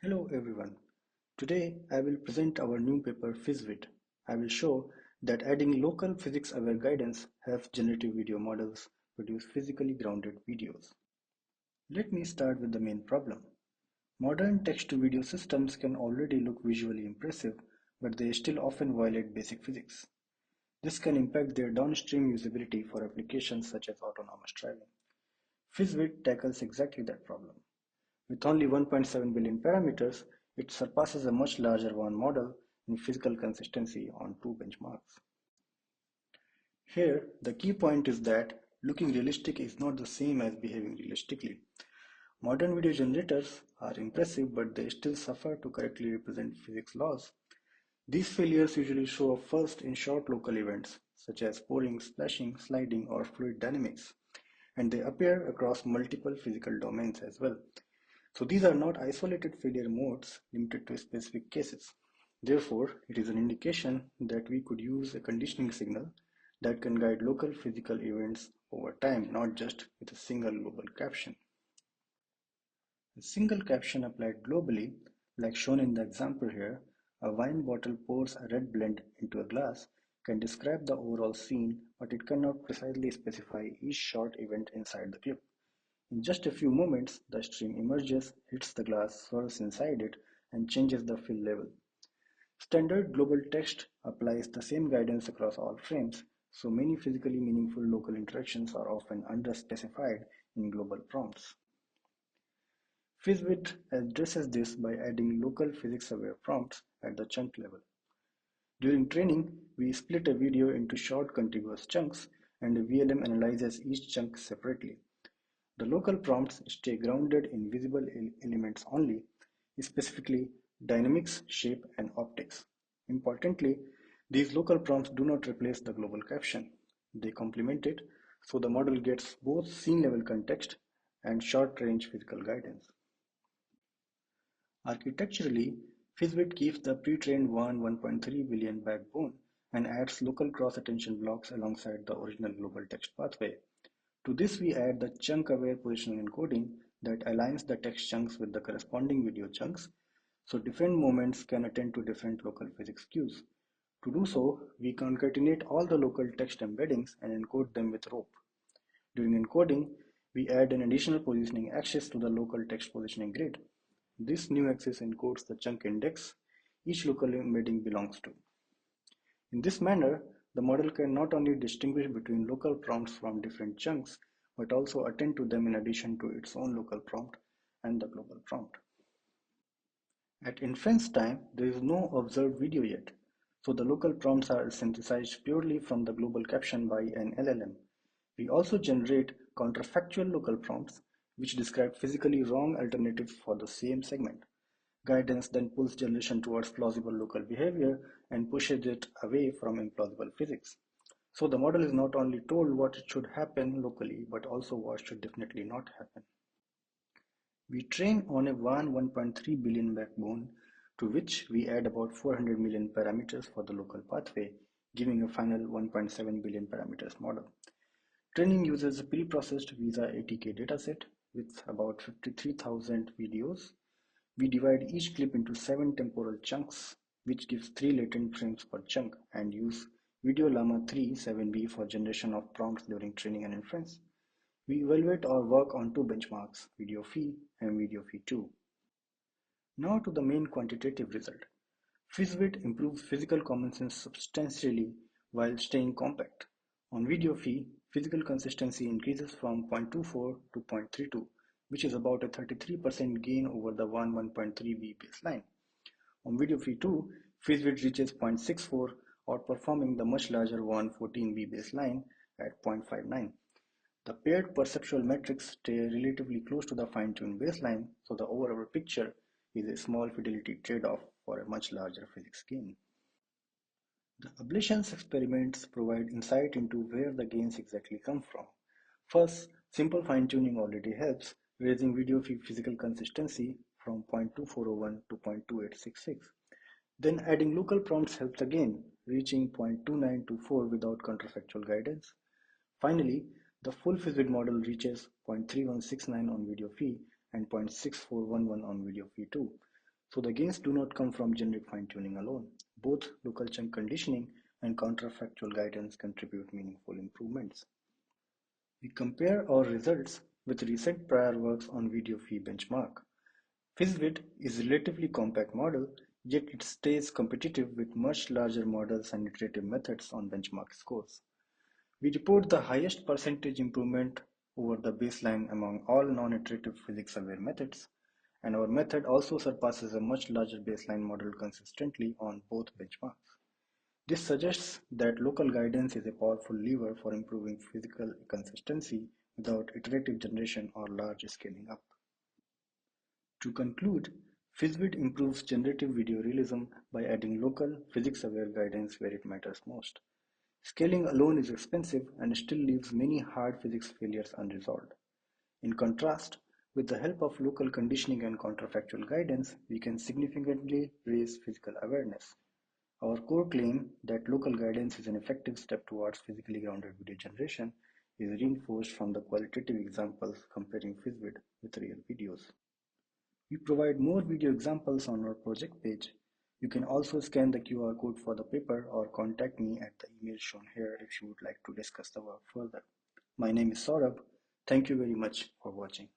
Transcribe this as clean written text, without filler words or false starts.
Hello everyone. Today I will present our new paper PhysVid. I will show that adding local physics-aware guidance helps generative video models produce physically grounded videos. Let me start with the main problem. Modern text-to-video systems can already look visually impressive, but they still often violate basic physics. This can impact their downstream usability for applications such as autonomous driving. PhysVid tackles exactly that problem. With only 1.7 billion parameters, it surpasses a much larger one model in physical consistency on two benchmarks. Here, the key point is that looking realistic is not the same as behaving realistically. Modern video generators are impressive, but they still suffer to correctly represent physics laws. These failures usually show up first in short local events, such as pouring, splashing, sliding, or fluid dynamics, and they appear across multiple physical domains as well. So these are not isolated failure modes limited to specific cases. Therefore, it is an indication that we could use a conditioning signal that can guide local physical events over time, not just with a single global caption. A single caption applied globally, like shown in the example here, a wine bottle pours a red blend into a glass, can describe the overall scene, but it cannot precisely specify each short event inside the clip. In just a few moments, the stream emerges, hits the glass, swirls inside it, and changes the fill level. Standard global text applies the same guidance across all frames, so many physically meaningful local interactions are often underspecified in global prompts. PhysVid addresses this by adding local physics-aware prompts at the chunk level. During training, we split a video into short contiguous chunks, and the VLM analyzes each chunk separately. The local prompts stay grounded in visible elements only, specifically dynamics, shape, and optics. Importantly, these local prompts do not replace the global caption. They complement it, so the model gets both scene-level context and short-range physical guidance. Architecturally, PhysVid keeps the pre-trained 1.3 billion backbone and adds local cross-attention blocks alongside the original global text pathway. To this we add the chunk-aware positional encoding that aligns the text chunks with the corresponding video chunks, so different moments can attend to different local physics cues. To do so, we concatenate all the local text embeddings and encode them with rope. During encoding, we add an additional positioning axis to the local text positioning grid. This new axis encodes the chunk index each local embedding belongs to. In this manner, the model can not only distinguish between local prompts from different chunks, but also attend to them in addition to its own local prompt and the global prompt. At inference time, there is no observed video yet, so the local prompts are synthesized purely from the global caption by an LLM. We also generate counterfactual local prompts, which describe physically wrong alternatives for the same segment. Guidance then pulls generation towards plausible local behavior and pushes it away from implausible physics. So the model is not only told what should happen locally, but also what should definitely not happen. We train on a 1.3 billion backbone, to which we add about 400 million parameters for the local pathway, giving a final 1.7 billion parameters model. Training uses a pre-processed Visa ATK dataset with about 53,000 videos. We divide each clip into 7 temporal chunks, which gives 3 latent frames per chunk, and use Video Llama 3 7B for generation of prompts during training and inference. We evaluate our work on two benchmarks, Video Phi and Video Phi 2. Now to the main quantitative result. PhysVid improves physical common sense substantially while staying compact. On Video Phi, physical consistency increases from 0.24 to 0.32, which is about a 33% gain over the 1.3V baseline. On Video Phi 2, PhysVid reaches 0.64, outperforming the much larger 1.14V baseline at 0.59. The paired perceptual metrics stay relatively close to the fine-tuned baseline, so the overall picture is a small fidelity trade-off for a much larger physics gain. The ablations experiments provide insight into where the gains exactly come from. First, simple fine-tuning already helps, raising video physical consistency from 0.2401 to 0.2866. Then adding local prompts helps again, reaching 0.2924 without counterfactual guidance. Finally, the full PhysVid model reaches 0.3169 on Video Phi and 0.6411 on Video Phi 2. So the gains do not come from generic fine-tuning alone. Both local chunk conditioning and counterfactual guidance contribute meaningful improvements. We compare our results with recent prior works on video fee benchmark. PhysVid is a relatively compact model, yet it stays competitive with much larger models and iterative methods on benchmark scores. We report the highest percentage improvement over the baseline among all non-iterative physics-aware methods, and our method also surpasses a much larger baseline model consistently on both benchmarks. This suggests that local guidance is a powerful lever for improving physical consistency without iterative generation or large scaling up. To conclude, PhysVid improves generative video realism by adding local, physics-aware guidance where it matters most. Scaling alone is expensive and still leaves many hard physics failures unresolved. In contrast, with the help of local conditioning and counterfactual guidance, we can significantly raise physical awareness. Our core claim that local guidance is an effective step towards physically grounded video generation is reinforced from the qualitative examples comparing PhysVid with real videos. We provide more video examples on our project page. You can also scan the QR code for the paper or contact me at the email shown here if you would like to discuss the work further. My name is Saurabh. Thank you very much for watching.